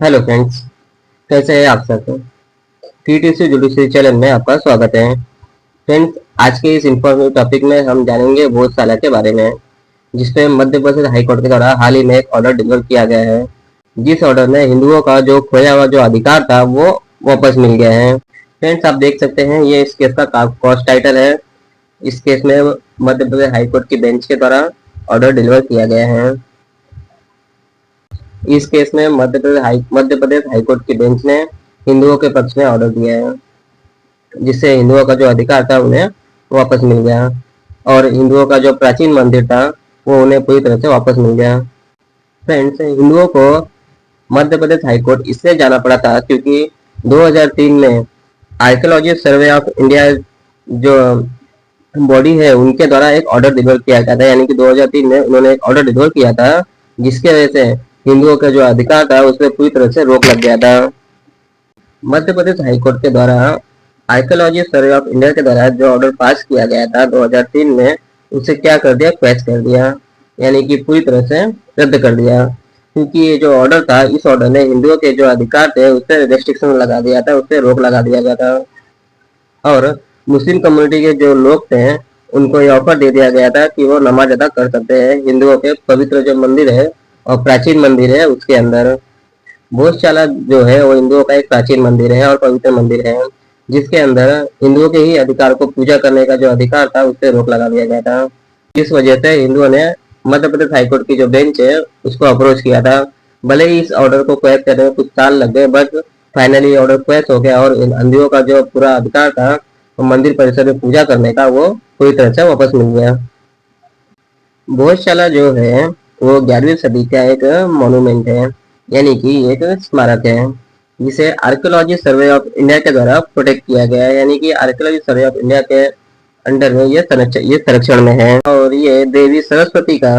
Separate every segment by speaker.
Speaker 1: Hello friends, कैसे हैं आप सब। टीटीसी जुडिशरी चैनल में आपका स्वागत है। फ्रेंड्स, आज के इस इंफॉर्मेटिव टॉपिक में हम जानेंगे भोजशाला के बारे में, जिसपे मध्य प्रदेश हाईकोर्ट के द्वारा हाल ही में एक ऑर्डर डिलीवर किया गया है, जिस ऑर्डर में हिंदुओं का जो खोया हुआ जो अधिकार था वो वापस मिल गया है। फ्रेंड्स, आप देख सकते हैं ये इस केस का कॉस्ट टाइटल है। इस केस में मध्य प्रदेश हाईकोर्ट की बेंच के द्वारा ऑर्डर डिलीवर किया गया है। इस केस में मध्य प्रदेश हाईकोर्ट की बेंच ने हिंदुओं के पक्ष में ऑर्डर दिया है, जिससे हिंदुओं का जो अधिकार था उन्हें वापस मिल गया और हिंदुओं का जो प्राचीन मंदिर था वो उन्हें पूरी तरह से वापस मिल गया। फ्रेंड्स, हिंदुओं को मध्य प्रदेश हाईकोर्ट इसलिए जाना पड़ा था क्योंकि 2003 में आर्कियोलॉजी सर्वे ऑफ इंडिया जो बॉडी है उनके द्वारा एक ऑर्डर डिलीवर किया गया था, यानी कि 2003 में उन्होंने एक ऑर्डर डिलीवर किया था जिसकी वजह से हिंदुओं का जो अधिकार था उस पर पूरी तरह से रोक लग गया था। मध्य प्रदेश हाईकोर्ट के द्वारा आर्कियोलॉजी सर्वे ऑफ इंडिया के द्वारा जो ऑर्डर पास किया गया था 2003 में, उसे क्या कर दिया, क्वैश कर दिया, यानी कि पूरी तरह से रद्द कर दिया। क्योंकि ये जो ऑर्डर था, इस ऑर्डर ने हिंदुओं के जो अधिकार थे उस पर रेस्ट्रिक्शन लगा दिया था, उस पर रोक लगा दिया गया था। और मुस्लिम कम्युनिटी के जो लोग थे उनको ये ऑफर दे दिया गया था कि वो नमाज अदा कर सकते हैं हिंदुओं के पवित्र जो मंदिर है और प्राचीन मंदिर है उसके अंदर। भोजशाला जो है वो हिंदुओं का एक प्राचीन मंदिर है और पवित्र मंदिर है, जिसके अंदर हिंदुओं के ही अधिकार को पूजा करने का जो अधिकार था उस पर रोक लगा दिया गया था। इस वजह से हिंदुओं ने मध्य प्रदेश हाईकोर्ट की जो बेंच है उसको अप्रोच किया था। भले ही इस ऑर्डर को क्वैश करने में कुछ साल लग गए, बट फाइनली ऑर्डर क्वैश हो गया और हिंदुओं का जो पूरा अधिकार था वो मंदिर परिसर में पूजा करने का वो पूरी तरह से वापस मिल गया। भोजशाला जो है वो 11वीं सदी का एक मॉन्यूमेंट है, यानी कि एक स्मारक है, जिसे आर्कियोलॉजी सर्वे ऑफ इंडिया के द्वारा प्रोटेक्ट किया गया है, यानी कि आर्कियोलॉजी सर्वे ऑफ इंडिया के अंडर में ये संरक्षण में है। और ये देवी सरस्वती का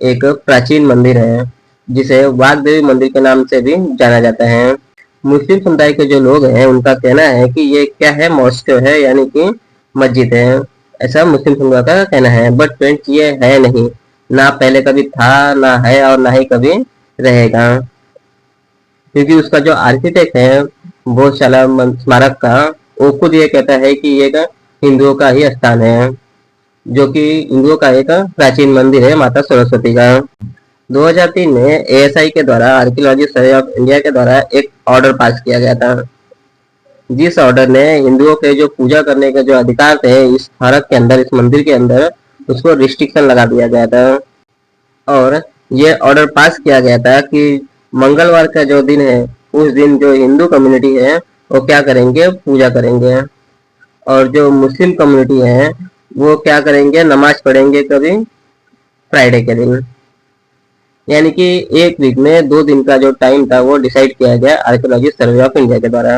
Speaker 1: एक प्राचीन मंदिर है, जिसे वाघ देवी मंदिर के नाम से भी जाना जाता है। मुस्लिम समुदाय के जो लोग हैं उनका कहना है कि ये क्या है, मॉस्क है, यानी कि मस्जिद है, ऐसा मुस्लिम समुदाय का कहना है। बट फ्रेंड्स, ये है नहीं, ना पहले कभी था, ना है और ना ही कभी रहेगा, क्योंकि उसका जो आर्किटेक्ट है भोजशाला स्मारक का, वो खुद ये कहता है कि ये हिंदुओं का ही स्थान है, जो कि हिंदुओं का एक प्राचीन मंदिर है माता सरस्वती का। 2003 में एएसआई के द्वारा आर्कियोलॉजी सर्वे ऑफ इंडिया के द्वारा एक ऑर्डर पास किया गया था, जिस ऑर्डर ने हिंदुओं के जो पूजा करने के जो अधिकार थे इस स्मारक के अंदर, इस मंदिर के अंदर, उसको रिस्ट्रिक्शन लगा दिया गया था। और ये ऑर्डर पास किया गया था कि मंगलवार का जो दिन है उस दिन जो हिंदू कम्युनिटी है वो क्या करेंगे, पूजा करेंगे, और जो मुस्लिम कम्युनिटी है वो क्या करेंगे, नमाज पढ़ेंगे कभी फ्राइडे के दिन। यानी कि एक वीक में 2 दिन का जो टाइम था वो डिसाइड किया गया आर्कियोलॉजी सर्वे ऑफ इंडिया के द्वारा।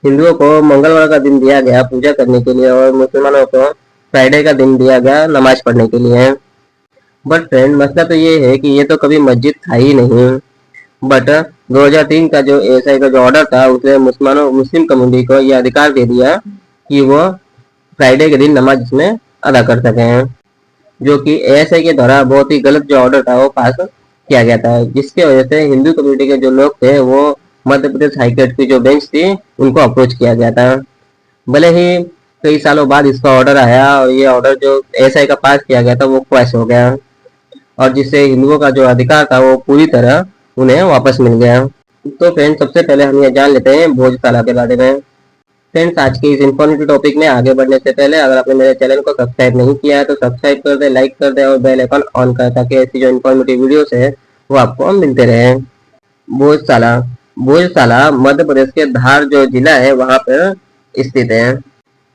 Speaker 1: हिंदुओं को मंगलवार का दिन दिया गया पूजा करने के लिए और मुसलमानों को फ्राइडे का दिन दिया गया नमाज पढ़ने के लिए। बट फ्रेंड, मसला तो ये है कि ये तो कभी मस्जिद था ही नहीं। बट 2003 का जो एएसआई का जो ऑर्डर था उसने मुस्लिम कम्युनिटी को ये अधिकार दे दिया कि वो फ्राइडे के दिन नमाज इसमें अदा कर सके, जो कि एएसआई के द्वारा बहुत ही गलत जो ऑर्डर था वो पास किया गया था, जिसकी वजह से हिंदू कम्युनिटी के जो लोग थे वो मध्य प्रदेश हाईकोर्ट की जो बेंच थी उनको अप्रोच किया गया था। भले ही कई सालों बाद इसका ऑर्डर आया और ये ऑर्डर जो एएसआई का पास किया गया था वो क्वैश हो गया, और जिससे हिंदुओं का जो अधिकार था वो पूरी तरह उन्हें वापस मिल गया। तो फ्रेंड्स, सबसे पहले हम ये जान लेते हैं भोजशाला के बारे में। फ्रेंड्स, आज के इस इन्फॉर्मेटिव टॉपिक में आगे बढ़ने से पहले अगर आपने मेरे चैनल को सब्सक्राइब नहीं किया है तो सब्सक्राइब कर दे, लाइक कर दे और बेल आइकन ऑन कर, ताकि ऐसी जो इन्फॉर्मेटिव वीडियोस है वो आपको मिलते रहे। भोजशाला भोजशाला मध्य प्रदेश के धार जो जिला है वहां पर स्थित है।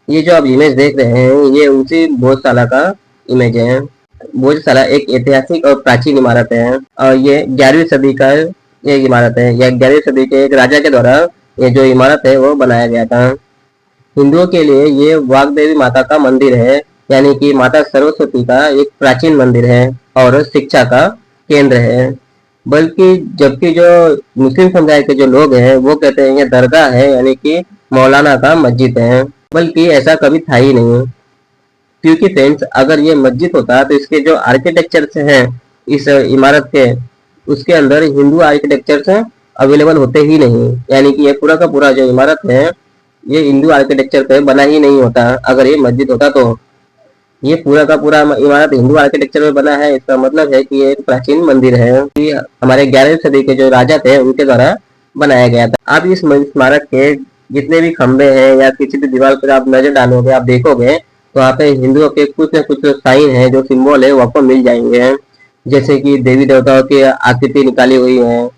Speaker 1: ये जो आप इमेज देख रहे हैं ये उसी भोजशाला का इमेज है। भोजशाला एक ऐतिहासिक और प्राचीन इमारत है और ये 11वीं सदी का एक इमारत है। यह 11वीं सदी के एक राजा के द्वारा ये जो इमारत है वो बनाया गया था। हिंदुओं के लिए ये वाग्देवी माता का मंदिर है, यानी कि माता सरस्वती का एक प्राचीन मंदिर है और शिक्षा का केंद्र है। बल्कि जबकि जो मुस्लिम समुदाय के जो लोग हैं वो कहते हैं ये दरगाह है, यानी कि मौलाना का मस्जिद है, बल्कि ऐसा कभी था ही नहीं। क्योंकि फ्रेंड्स, अगर ये मस्जिद होता तो इसके जो आर्किटेक्चर हैं इस इमारत के, उसके अंदर हिंदू आर्किटेक्चर अवेलेबल होते ही नहीं। यानी कि ये पूरा का पूरा जो इमारत है ये हिंदू आर्किटेक्चर पे बना ही नहीं होता। अगर ये मस्जिद होता तो ये पूरा का पूरा इमारत हिंदू आर्किटेक्चर में बना है, इसका मतलब है कि ये एक प्राचीन मंदिर है कि हमारे 11वीं सदी के जो राजा थे उनके द्वारा बनाया गया था। आप इस स्मारक के जितने भी खंबे हैं या किसी भी दीवार पर आप नजर डालोगे, आप देखोगे तो वहाँ पे हिंदुओं के कुछ न कुछ साइन है, जो सिंबल है वो आपको मिल जाएंगे। जैसे कि देवी देवताओं की आकृति निकाली हुई है,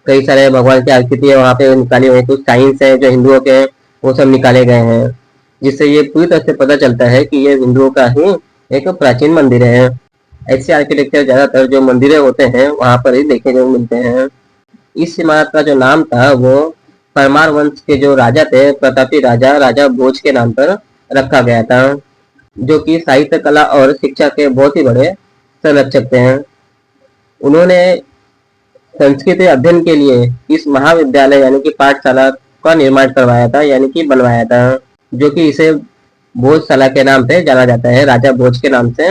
Speaker 1: कई सारे भगवान की आकृति है वहाँ पे निकाली हुई है, कुछ साइंस है जो हिंदुओं के वो सब निकाले गए हैं, जिससे ये पूरी तरह से पता चलता है कि ये हिंदुओं का ही एक प्राचीन मंदिर है। ऐसे आर्किटेक्चर ज्यादातर जो मंदिरें होते हैं वहां पर ही देखने को मिलते हैं। इस इमारत का जो नाम था वो परमार वंश के जो राजा थे, प्रतापी राजा राजा भोज के नाम पर रखा गया था, जो कि साहित्य कला और शिक्षा के बहुत ही बड़े संरक्षक थे। उन्होंने संस्कृत अध्ययन के लिए इस महाविद्यालय यानी कि पाठशाला का निर्माण करवाया था, यानी कि बनवाया था, जो कि इसे भोजशाला के नाम से जाना जाता है। राजा भोज के नाम से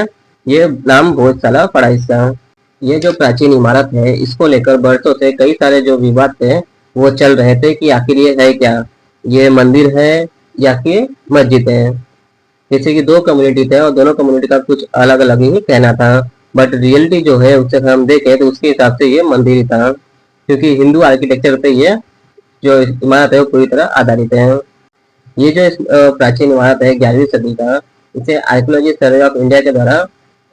Speaker 1: ये नाम भोजशाला पड़ा इसका। ये जो प्राचीन इमारत है इसको लेकर बरसों से कई सारे जो विवाद थे वो चल रहे थे कि आखिर ये है क्या, ये मंदिर है या कि मस्जिद है। जैसे कि दो कम्युनिटी थे और दोनों कम्युनिटी का कुछ अलग अलग ही कहना था, बट रियलिटी जो है उससे हम देखें तो उसके हिसाब से ये मंदिर ही था, क्योंकि हिंदू आर्किटेक्चर पे ये जो इमारत है वो पूरी तरह आधारित है। ये जो प्राचीन इमारत है 11वीं सदी का, इसे आर्कियोलॉजी सर्वे ऑफ इंडिया के द्वारा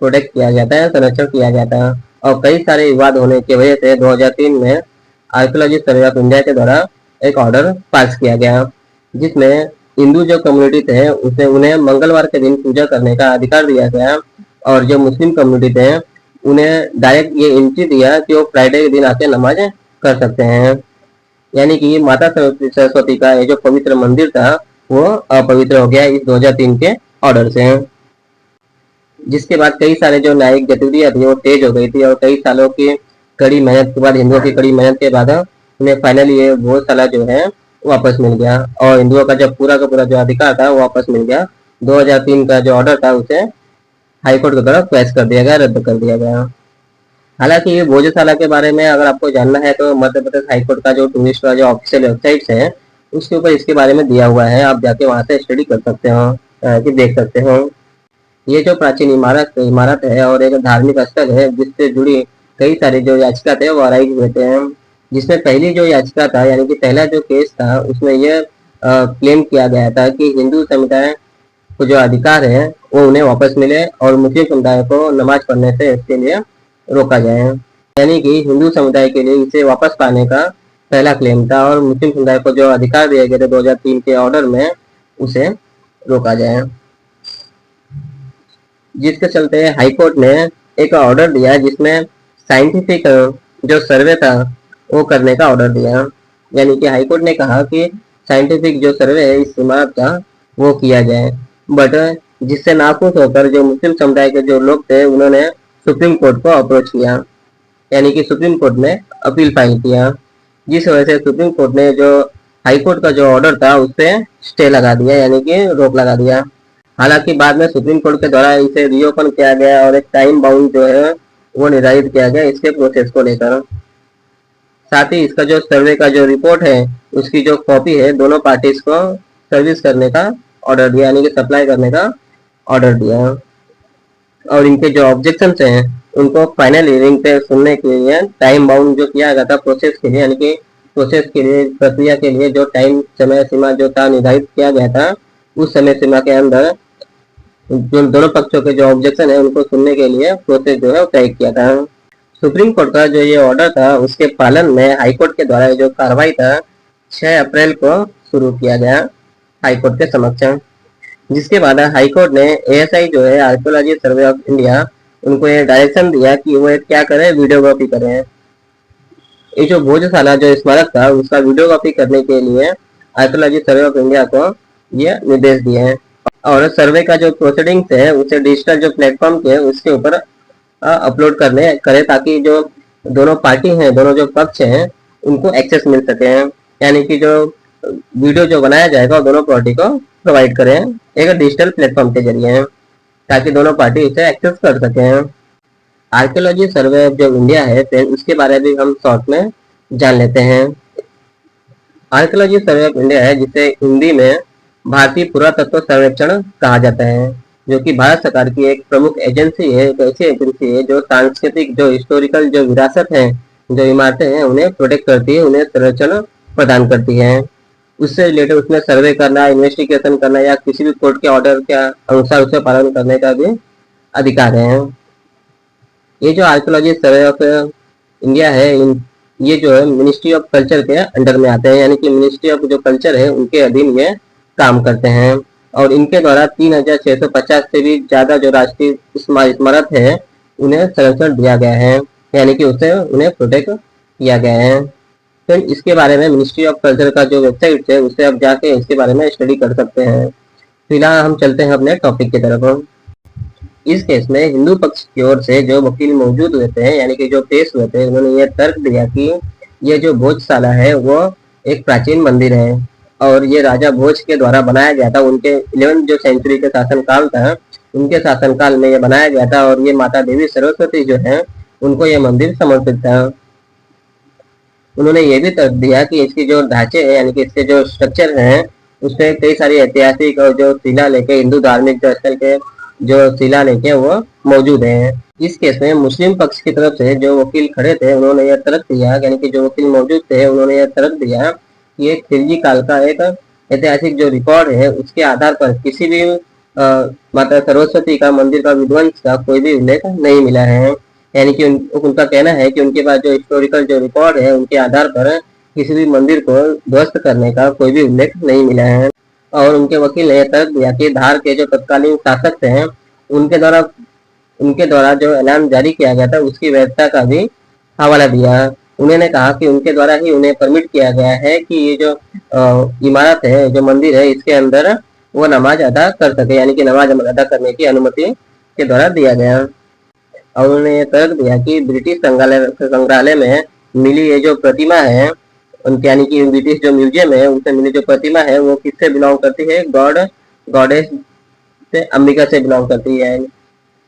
Speaker 1: प्रोटेक्ट किया जाता है, संरक्षण किया जाता है। और कई सारे विवाद होने की वजह से 2003 में आर्कियोलॉजी सर्वे ऑफ इंडिया के द्वारा एक ऑर्डर पास किया गया, जिसमें हिंदू जो कम्युनिटी थे उसे उन्हें मंगलवार के दिन पूजा करने का अधिकार दिया गया, और जो मुस्लिम कम्युनिटी थे उन्हें डायरेक्ट ये एंट्री दिया कि वो फ्राइडे के दिन आके नमाज कर सकते हैं। यानी कि माता सरस्वती का ये जो पवित्र मंदिर था वो अपवित्र हो गया इस 2003 के ऑर्डर से, जिसके बाद कई सारे जो न्यायिक गतिविधियां थी वो तेज हो गई थी, और कई सालों की कड़ी मेहनत के बाद, हिंदुओं की कड़ी मेहनत के बाद उन्हें फाइनली ये भोजशाला जो है वापस मिल गया, और हिंदुओं का जो पूरा का पूरा जो अधिकार था वो वापस मिल गया। 2003 का जो ऑर्डर था उसे हाईकोर्ट की तरफ क्वैश कर दिया गया, रद्द कर दिया गया। हालांकि ये भोजशाला के बारे में अगर आपको जानना है तो मध्य प्रदेश हाईकोर्ट का जो टूरिस्ट का जो ऑफिशियल वेबसाइट है उसके ऊपर इसके बारे में दिया हुआ है, आप जाके वहां से स्टडी कर सकते हो, कि देख सकते हो। ये जो प्राचीन इमारत है और एक धार्मिक स्थल है जिससे जुड़ी कई सारी जो याचिका थे वो आरआई हुए थे। जिसमें पहली जो याचिका था यानी कि पहला जो केस था उसमें यह क्लेम किया गया था कि हिंदू समुदाय को जो अधिकार है वो उन्हें वापस मिले और मुस्लिम समुदाय को नमाज पढ़ने से इसके लिए रोका जाए। यानी कि हिंदू समुदाय के लिए इसे वापस पाने का पहला क्लेम था, और मुस्लिम समुदाय को जो अधिकार दिए गए थे 2003 के ऑर्डर में उसे रोका जाए। जिसके चलते हाईकोर्ट ने एक ऑर्डर दिया जिसमें साइंटिफिक जो सर्वे था वो करने का ऑर्डर दिया। यानी कि हाईकोर्ट ने कहा कि साइंटिफिक जो सर्वे है इस इमारत का वो किया जाए, बट जिससे नाखुश होकर जो मुस्लिम समुदाय के जो लोग थे उन्होंने सुप्रीम कोर्ट को अप्रोच किया, यानी कि सुप्रीम कोर्ट में अपील फाइल किया, जिस वजह से सुप्रीम कोर्ट ने जो हाई कोर्ट का जो ऑर्डर था उस पर स्टे लगा दिया, यानी कि रोक लगा दिया। हालांकि बाद में सुप्रीम कोर्ट के द्वारा इसे रीओपन किया गया और एक टाइम बाउंड जो है वो निर्धारित किया गया इसके प्रोसेस को लेकर। साथ ही इसका जो सर्वे का जो रिपोर्ट है उसकी जो कॉपी है दोनों पार्टीज को सर्विस करने का ऑर्डर दिया, यानी कि सप्लाई करने का ऑर्डर दिया। और इनके जो ऑब्जेक्शन हैं उनको फाइनल हियरिंग पे सुनने के लिए टाइम बाउंड जो किया गया था प्रोसेस के लिए, यानी कि प्रोसेस के लिए, प्रक्रिया के लिए जो टाइम समय सीमा जो था निर्धारित किया गया था उस समय सीमा के अंदर जो दोनों पक्षों के जो ऑब्जेक्शन है उनको सुनने के लिए प्रोसेस जो है वो तय किया था। सुप्रीम कोर्ट का जो ये ऑर्डर था उसके पालन में हाईकोर्ट के द्वारा जो कार्रवाई था 6 अप्रैल को शुरू किया गया हाईकोर्ट के समक्ष, जिसके बाद हाईकोर्ट ने एएसआई जो है आर्कियोलॉजी सर्वे ऑफ इंडिया उनको ये डायरेक्शन दिया कि वो क्या करें, वीडियोग्राफी करें। ये जो भोजशाला जो स्मारक था उसका वीडियोग्राफी करने के लिए आर्कियोलॉजी सर्वे ऑफ इंडिया को ये निर्देश दिए हैं, और सर्वे का जो प्रोसीडिंग्स है उसे डिजिटल जो प्लेटफॉर्म के उसके ऊपर अपलोड करे ताकि जो दोनों पार्टी हैं, दोनों जो पक्ष हैं उनको एक्सेस मिल सके। यानी कि जो वीडियो जो बनाया जाएगा दोनों पार्टी को प्रोवाइड करें एक डिजिटल प्लेटफॉर्म के जरिए, ताकि दोनों पार्टी इसे एक्सेस कर सकें। आर्कियोलॉजी सर्वे जो इंडिया है फिर उसके बारे में हम शॉर्ट में जान लेते हैं। आर्कियोलॉजी सर्वे ऑफ इंडिया है, जिसे हिंदी में भारतीय पुरातत्व सर्वेक्षण कहा जाता है, जो कि भारत सरकार की एक प्रमुख एजेंसी है। एक ऐसी एजेंसी है जो सांस्कृतिक, जो हिस्टोरिकल जो विरासत है, जो इमारतें हैं, उन्हें प्रोटेक्ट करती है, उन्हें संरक्षण प्रदान करती है। उससे रिलेटेड उसमें सर्वे करना, इन्वेस्टिगेशन करना या किसी भी कोर्ट के ऑर्डर के अनुसार उसे पालन करने का भी अधिकार है। ये जो आर्कियोलॉजी सर्वे ऑफ इंडिया है, ये जो है मिनिस्ट्री ऑफ कल्चर के अंडर में आते हैं, यानी कि मिनिस्ट्री ऑफ जो कल्चर है उनके अधीन ये काम करते हैं। और इनके द्वारा 3650 से भी ज्यादा जो राष्ट्रीय स्मारक है उन्हें संरक्षण दिया गया है, यानी कि उसे उन्हें प्रोटेक्ट किया गया है। तो इसके बारे में मिनिस्ट्री ऑफ कल्चर का जो वेबसाइट है उससे आप जाके इसके बारे में स्टडी कर सकते हैं। फिलहाल हम चलते हैं अपने टॉपिक की तरफ। इस केस में हिंदू पक्ष की ओर से जो वकील मौजूद हुए थे, यानी कि जो पेश हुए थे, उन्होंने ये तर्क दिया कि ये जो भोजशाला है वो एक प्राचीन मंदिर है और ये राजा भोज के द्वारा बनाया गया था। उनके 11वीं जो सेंचुरी के शासनकाल था, उनके शासनकाल में ये बनाया गया था और ये माता देवी सरस्वती जो है उनको ये मंदिर समर्पित था। उन्होंने ये भी तर्क दिया कि इसकी जो ढांचे है, यानी कि इसके जो स्ट्रक्चर है, उसपे कई सारी ऐतिहासिक और जो शिलालेख हिंदू धार्मिक जो स्थल के जो शिलालेख है वो मौजूद है। इस केस में मुस्लिम पक्ष की तरफ से जो वकील खड़े थे उन्होंने यह तर्क दिया, यानी कि जो वकील मौजूद थे उन्होंने यह तर्क दिया कि एक खिलजी काल का एक ऐतिहासिक जो रिकॉर्ड है उसके आधार पर किसी भी माता सरस्वती का मंदिर का विध्वंस का कोई भी उल्लेख नहीं मिला है। यानी कि उनका कहना है कि उनके पास जो हिस्टोरिकल जो रिकॉर्ड है उनके आधार पर किसी भी मंदिर को ध्वस्त करने का कोई भी उल्लेख नहीं मिला है। और उनके वकील ने तर्क दिया कि धार के जो तत्कालीन शासक थे उनके द्वारा जो ऐलान जारी किया गया था उसकी वैधता का भी हवाला दिया। उन्होंने कहा कि उनके द्वारा ही उन्हें परमिट किया गया है कि ये जो इमारत है, जो मंदिर है, इसके अंदर वो नमाज अदा कर सके, यानी कि नमाज अदा करने की अनुमति के द्वारा दिया गया। और उन्होंने ये तर्क दिया कि ब्रिटिश संग्रहालय में मिली ये जो प्रतिमा है उनके, यानी कि ब्रिटिश जो म्यूजियम है उससे मिली जो प्रतिमा है वो किससे बिलोंग करती है, गॉडेस से, अंबिका से बिलोंग करती है।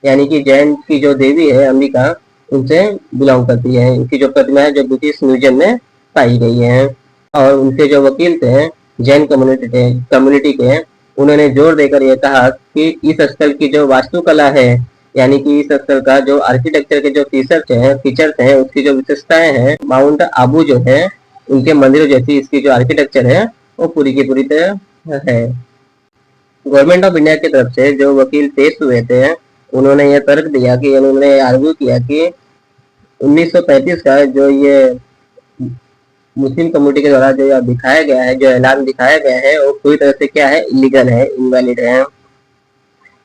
Speaker 1: यानी कि जैन की जो देवी है अंबिका, उनसे बिलोंग करती है। इनकी जो प्रतिमा है जो ब्रिटिश म्यूजियम में पाई गई है। और उनके जो वकील थे जैन कम्युनिटी के, उन्होंने जोर देकर यह कहा कि इस स्थल की जो वास्तुकला है, यानी कि इस स्थल का जो आर्किटेक्चर के जो फीचर्स हैं, उसकी जो विशेषताएं हैं, माउंट आबू जो है उनके मंदिरों जैसी इसकी जो आर्किटेक्चर है वो पूरी की पूरी तरह है। गवर्नमेंट ऑफ इंडिया की तरफ से जो वकील पेश हुए थे उन्होंने ये तर्क दिया कि उन्होंने आर्ग्यू किया कि 1935 का जो ये मुस्लिम कम्युनिटी के द्वारा जो दिखाया गया है, जो ऐलान दिखाया गया है, वो पूरी तरह से क्या है, इलीगल है, इनवैलिड है।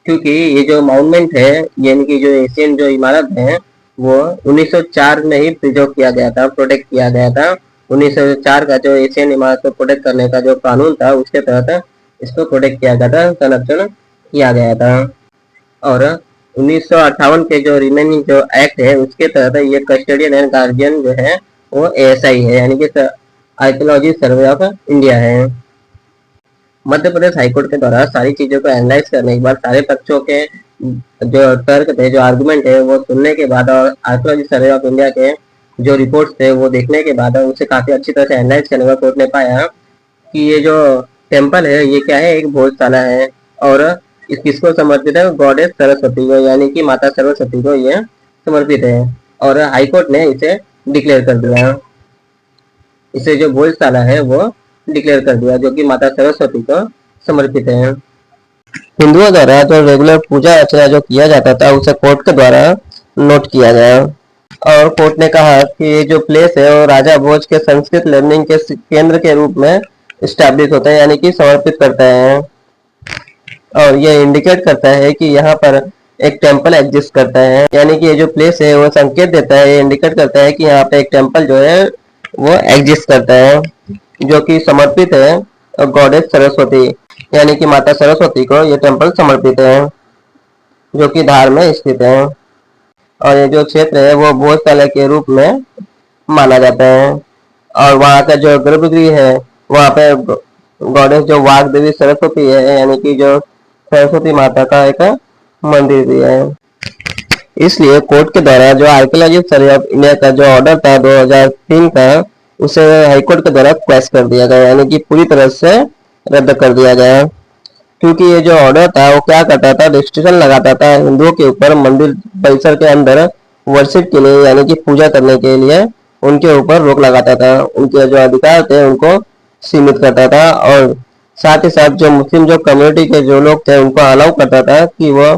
Speaker 1: क्योंकि ये जो माउंटमेंट है, यानी कि जो एशियन जो इमारत है, वो 1904 में ही प्रिजर्व किया गया था, प्रोटेक्ट किया गया था। 1904 का जो एशियन इमारत को प्रोटेक्ट करने का जो कानून था उसके तहत इसको प्रोटेक्ट किया गया था, संरक्षण किया गया था। और 1958 के जो रिमेनिंग जो एक्ट है उसके तहत ये कस्टोडियन एंड गार्जियन जो है वो ASI है, यानी कि आर्कियोलॉजी सर्वे ऑफ इंडिया है। मध्य प्रदेश हाईकोर्ट के द्वारा सारी चीजों को एनालाइज करने के बाद, सारे पक्षों के जो तर्क थे, जो आर्गुमेंट है, वो सुनने के बाद और आर्कियोलॉजी सर्वे ऑफ इंडिया के जो रिपोर्ट्स थे वो देखने के बाद उसे काफी अच्छी तरह से एनालाइज करने का कोर्ट ने पाया कि ये जो टेम्पल है ये क्या है, एक भोजशाला है और इस किसको समर्पित है, गॉडेस सरस्वती को, यानी कि माता सरस्वती को ये समर्पित है। और हाईकोर्ट ने इसे डिक्लेयर कर दिया, इसे जो भोजशाला है वो डिक्लेयर कर दिया, जो कि माता सरस्वती को समर्पित है। हिंदुओं द्वारा जो रेगुलर पूजा अर्चना जो किया जाता था उसे कोर्ट के द्वारा नोट किया गया और कोर्ट ने कहा कि ये जो प्लेस है वो राजा भोज के संस्कृत लर्निंग के केंद्र के रूप में स्टैब्लिश होता है, यानी कि समर्पित करता है। और ये इंडिकेट करता है कि यहाँ पर एक टेम्पल एग्जिस्ट करता है, यानी कि ये जो प्लेस है वो संकेत देता है, ये इंडिकेट करता है कि यहाँ पे एक टेम्पल जो है वो एग्जिस्ट करता है, जो कि समर्पित है गॉडेस सरस्वती, यानी कि माता सरस्वती को ये टेम्पल समर्पित है, जो कि धार में स्थित है। और ये जो क्षेत्र है वो भोजशाला के रूप में माना जाता है। और वहाँ का जो गर्भगृह है वहाँ पे गॉडेस जो वाग देवी सरस्वती है, यानी कि जो सरस्वती माता का एक मंदिर भी है। इसलिए कोर्ट के द्वारा जो आर्कियोलॉजी सर्वे ऑफ इंडिया का जो ऑर्डर था 2003 का, उसे हाईकोर्ट के द्वारा क्वैश कर दिया गया, यानी कि पूरी तरह से रद्द कर दिया गया। क्योंकि ये जो ऑर्डर था वो क्या करता था, रिस्ट्रिक्शन लगाता था हिंदुओं के ऊपर मंदिर परिसर के अंदर वर्शिप के लिए, यानी कि पूजा करने के लिए उनके ऊपर रोक लगाता था, उनके जो अधिकार थे उनको सीमित करता था। और साथ ही साथ जो मुस्लिम जो कम्युनिटी के जो लोग थे उनको अलाउ करता था कि वो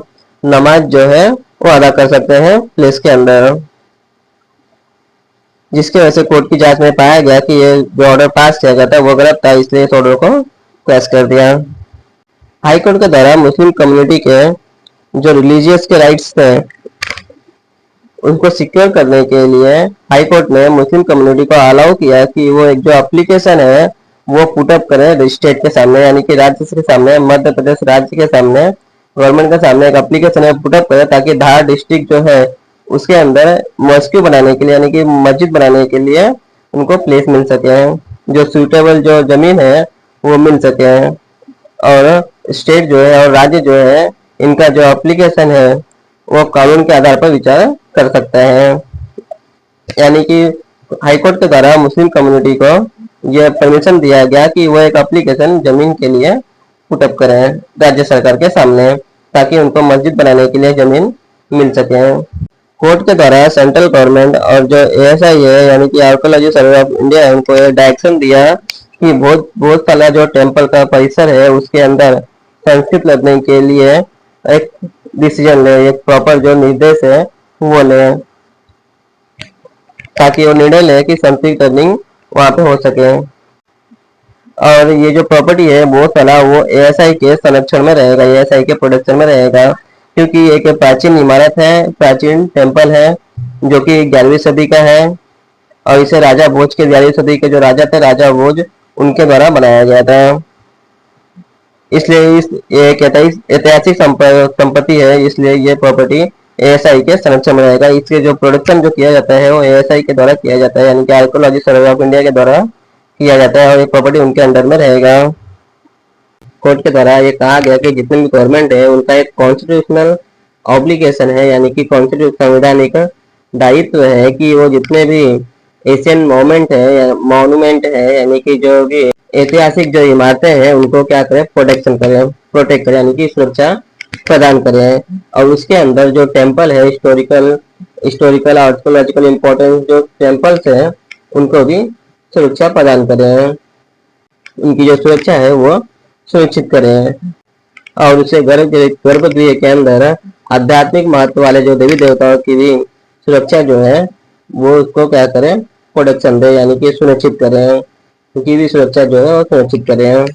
Speaker 1: नमाज जो है वो अदा कर सकते हैं प्लेस के अंदर। जिसकी वजह से कोर्ट की जांच में पाया गया कि ये जो ऑर्डर पास किया गया था वो गलत था, इसलिए इस ऑर्डर को क्रैश कर दिया। हाईकोर्ट के द्वारा मुस्लिम कम्युनिटी के जो रिलीजियस के राइट्स थे उनको सिक्योर करने के लिए हाईकोर्ट ने मुस्लिम कम्युनिटी को अलाउ किया कि वो एक जो एप्लीकेशन है वो पुटअप करें स्टेट के सामने, यानी कि राज्य के सामने, मध्य प्रदेश राज्य के सामने, गवर्नमेंट के सामने एक एप्लीकेशन है पुटअप करें, ताकि धार डिस्ट्रिक्ट जो है उसके अंदर मॉस्क्यू बनाने के लिए, यानी कि मस्जिद बनाने के लिए उनको प्लेस मिल सके, जो सुटेबल जो जमीन है वो मिल सके। और स्टेट जो है और राज्य जो है इनका जो एप्लीकेशन है वो कानून के आधार पर विचार कर सकते हैं। यानी कि हाईकोर्ट के द्वारा मुस्लिम कम्युनिटी को यह परमिशन दिया गया कि वो एक एप्लीकेशन जमीन के लिए पुटअप करें राज्य सरकार के सामने, ताकि उनको मस्जिद बनाने के लिए जमीन मिल सके। कोर्ट के द्वारा सेंट्रल गवर्नमेंट और जो एएसआई है, यानी कि आर्कोलॉजी सर्वे ऑफ इंडिया है, उनको डायरेक्शन दिया कि बहुत सारा जो टेम्पल का परिसर है उसके अंदर संस्कृत लगने के लिए एक डिसीजन ले, एक प्रॉपर जो निर्देश है वो ले, ताकि वो निर्णय ले कि संस्कृत लर्निंग वहां पे हो सके। और ये जो प्रॉपर्टी है वो साला वो एएसआई के संरक्षण में रहेगा, एएसआई के प्रोटेक्शन में रहेगा, क्योंकि एक प्राचीन इमारत है, प्राचीन टेम्पल है जो कि 11वीं सदी का है। और इसे राजा भोज के 11वीं सदी के जो राजा थे, राजा भोज, उनके द्वारा बनाया गया था। इसलिए इस एक ऐतिहासिक संपत्ति है, इसलिए ये प्रॉपर्टी एएसआई के संरक्षण में रहेगा। इसके जो प्रोडक्शन जो किया जाता है वो एएसआई के द्वारा किया जाता है, यानी कि आर्कोलॉजी सर्वे ऑफ इंडिया के द्वारा किया जाता है, और ये प्रॉपर्टी उनके अंडर में रहेगा। कोर्ट के द्वारा ये कहा गया कि जितने भी गवर्नमेंट है उनका एक कॉन्स्टिट्यूशनल ऑब्लिगेशन है, यानी कि कॉन्स्टिट्यूशन संवैधानिक दायित्व है कि वो जितने भी एशियन मोमेंट है या मॉन्यूमेंट है, यानी कि जो भी ऐतिहासिक जो इमारतें हैं उनको क्या करें, प्रोटेक्शन करें, प्रोटेक्ट करें, यानी कि सुरक्षा प्रदान करें। और उसके अंदर जो टेम्पल है, हिस्टोरिकल आर्कोलॉजिकल इंपॉर्टेंस जो टेम्पल्स हैं उनको भी सुरक्षा प्रदान करें, उनकी जो सुरक्षा है वो सुनिश्चित करें। और उसे गर्भगृह के अंदर आध्यात्मिक महत्व वाले जो देवी देवताओं की भी सुरक्षा जो है वो उसको क्या करें, प्रोटेक्शन दे, यानी कि सुनिश्चित करें, उनकी भी सुरक्षा जो है वो सुनिश्चित करें।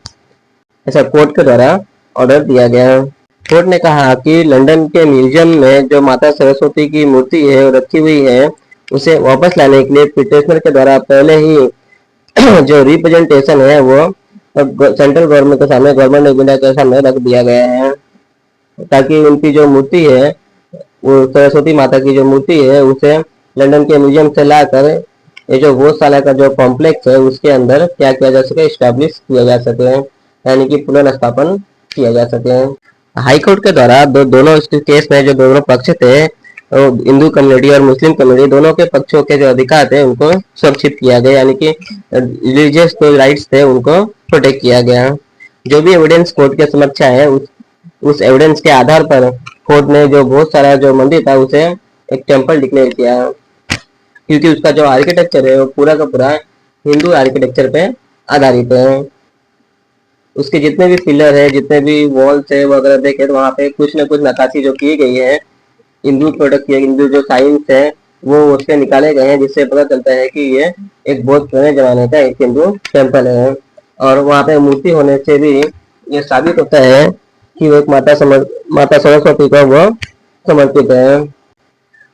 Speaker 1: ऐसा कोर्ट के द्वारा ऑर्डर दिया गया। कोर्ट ने कहा कि लंदन के म्यूजियम में जो माता सरस्वती की मूर्ति है वो रखी हुई है, उसे वापस लाने के लिए पिटिशनर के द्वारा पहले ही जो रिप्रेजेंटेशन है वो सेंट्रल गवर्नमेंट के सामने, गवर्नमेंट ऑफ इंडिया के सामने रख दिया गया है, ताकि उनकी जो मूर्ति है वो सरस्वती माता की जो मूर्ति है उसे लंदन के म्यूजियम से लाकर ये जो गौशाला का जो कॉम्प्लेक्स है उसके अंदर क्या किया जा सके, स्टैब्लिश किया जा सके, यानी कि पुनर्स्थापन किया जा सके। हाईकोर्ट के द्वारा दोनों इस केस में जो दोनों पक्ष थे, हिंदू कम्युनिटी और मुस्लिम कम्युनिटी, दोनों के पक्षों के जो अधिकार थे उनको सुरक्षित किया गया, यानी कि रिलीजियस जो राइट्स थे उनको प्रोटेक्ट किया गया। जो भी एविडेंस कोर्ट के समक्ष है उस एविडेंस के आधार पर कोर्ट ने जो बहुत सारा जो मंदिर था उसे एक टेम्पल डिक्लेयर किया, क्योंकि उसका जो आर्किटेक्चर है वो पूरा का पूरा हिंदू आर्किटेक्चर पे आधारित है। उसके जितने भी पिलर है, जितने भी वॉल्स है वगैरह देखे तो वहाँ पे कुछ न कुछ नक्काशी जो की गई है, हिंदू प्रोडक्ट की, हिंदू जो साइंस है वो उससे निकाले गए हैं, जिससे पता चलता है कि ये एक बहुत पुराने जमाने का एक हिंदू टेम्पल है। और वहाँ पे मूर्ति होने से भी ये साबित होता है कि वो एक माता सरस्वती को वो समर्पित है।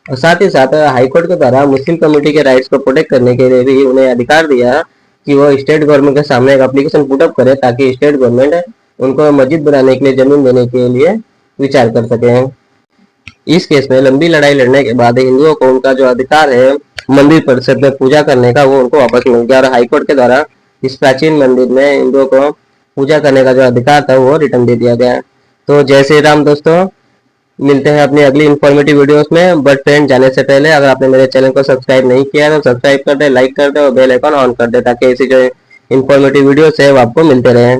Speaker 1: और साथ ही साथ हाईकोर्ट के द्वारा मुस्लिम कम्युनिटी के राइट्स को प्रोटेक्ट करने के लिए भी उन्हें अधिकार दिया कि वो स्टेट गवर्नमेंट के सामने एक एप्लीकेशन पुटअप करे, ताकि स्टेट गवर्नमेंट उनको मस्जिद बनाने के लिए जमीन देने के लिए विचार कर सके। इस केस में लंबी लड़ाई लड़ने के बाद हिंदुओं को उनका जो अधिकार है मंदिर परिसर में पूजा करने का वो उनको वापस मिल गया, और हाईकोर्ट के द्वारा इस प्राचीन मंदिर में हिंदुओं को पूजा करने का जो अधिकार था वो रिटर्न दे दिया गया। तो जय श्री राम दोस्तों। मिलते हैं अपनी अगली इन्फॉर्मेटिव वीडियोस में। बट फ्रेंड, जाने से पहले अगर आपने मेरे चैनल को सब्सक्राइब नहीं किया है तो सब्सक्राइब कर दे, लाइक कर दे और बेल आइकन ऑन कर दे, ताकि ऐसी जो इन्फॉर्मेटिव वीडियोस है वो आपको मिलते रहें।